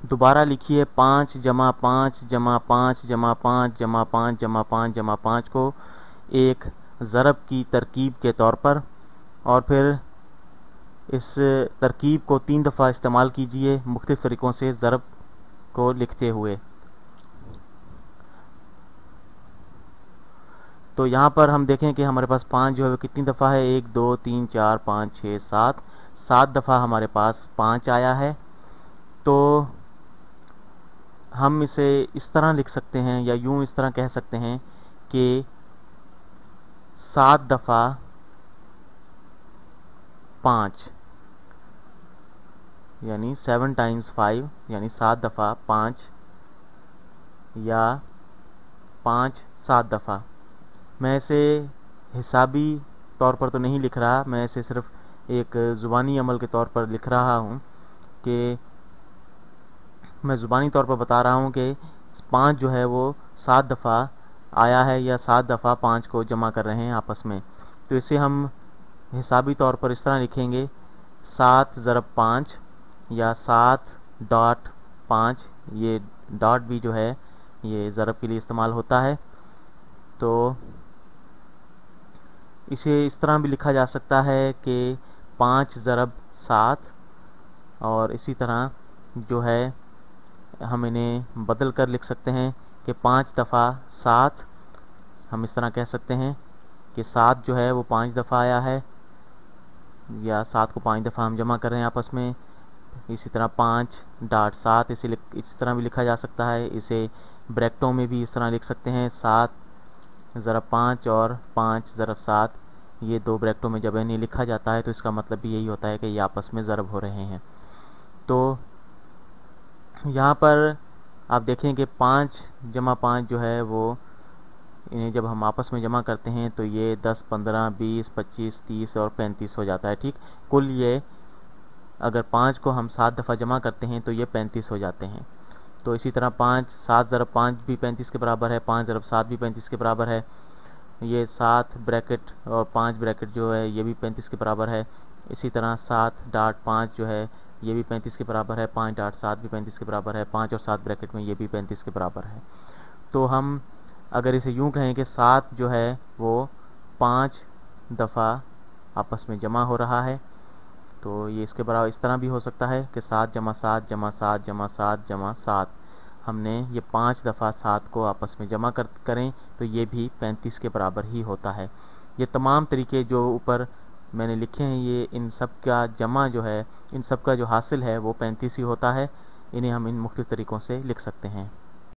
दोबारा लिखिए 5 जमा 5 जमा 5 जमा 5 जमा 5 जमा 5 जमा 5 को एक ज़रब की तरकीब के तौर पर, और फिर इस तरकीब को 3 दफ़ा इस्तेमाल कीजिए मुख्तलिफ़ तरीक़ों से ज़रब को लिखते हुए। तो यहाँ पर हम देखें कि हमारे पास 5 जो है वो कितनी दफ़ा है, 1 2 3 4 5 6 7, 7 दफ़ा हमारे पास 5 आया है। तो हम इसे इस तरह लिख सकते हैं, या यूँ इस तरह कह सकते हैं कि 7 दफ़ा 5 यानी 7 टाइम्स 5 यानी 7 दफ़ा 5, या 5 7 दफ़ा। मैं इसे हिसाबी तौर पर तो नहीं लिख रहा, मैं इसे सिर्फ एक ज़ुबानी अमल के तौर पर लिख रहा हूँ कि मैं ज़ुबानी तौर पर बता रहा हूँ कि 5 जो है वो 7 दफ़ा आया है, या 7 दफ़ा 5 को जमा कर रहे हैं आपस में। तो इसे हम हिसाबी तौर पर इस तरह लिखेंगे 7 ज़रब 5, या 7.5। ये डॉट भी जो है ये ज़रब के लिए इस्तेमाल होता है। तो इसे इस तरह भी लिखा जा सकता है कि 5 ज़रब 7, और इसी तरह जो है हम इन्हें बदल कर लिख सकते हैं कि 5 दफ़ा 7। हम इस तरह कह सकते हैं कि 7 जो है वो 5 दफ़ा आया है, या 7 को 5 दफ़ा हम जमा कर रहे हैं आपस में। इसी तरह 5.7 इसे इस तरह भी लिखा जा सकता है। इसे ब्रैकेटों में भी इस तरह लिख सकते हैं, 7 ज़रब 5 और 5 ज़रब 7। ये दो ब्रैकेटों में जब इन्हें लिखा जाता है तो इसका मतलब भी यही होता है कि ये आपस में ज़रब हो रहे हैं। तो यहाँ पर आप देखें कि 5 जमा 5 जो है वो, इन्हें जब हम आपस में जमा करते हैं तो ये 10 15 20 25 30 और 35 हो जाता है। ठीक, कुल ये अगर 5 को हम 7 दफ़ा जमा करते हैं तो ये 35 हो जाते हैं। तो इसी तरह 5 7 ज़रब 5 भी 35 के बराबर है, 5 ज़रब 7 भी 35 के बराबर है। ये 7 ब्रैकेट और 5 ब्रैकेट जो है ये भी 35 के बराबर है। इसी तरह 7.5 जो है ये भी 35 के बराबर है, 5.7 भी 35 के बराबर है, 5 और 7 ब्रैकेट में ये भी 35 के बराबर है। तो हम अगर इसे यूँ कहें कि 7 जो है वो 5 दफ़ा आपस में जमा हो रहा है, तो ये इसके बराबर इस तरह भी हो सकता है कि 7 जमा 7 जमा 7 जमा 7 जमा 7। हमने ये 5 दफ़ा 7 को आपस में जमा करें तो ये भी 35 के बराबर ही होता है। ये तमाम तरीके जो ऊपर मैंने लिखे हैं, ये इन सब का जमा जो है, इन सब का जो हासिल है वो 35 ही होता है। इन्हें हम इन मुख्तलिफ़ तरीक़ों से लिख सकते हैं।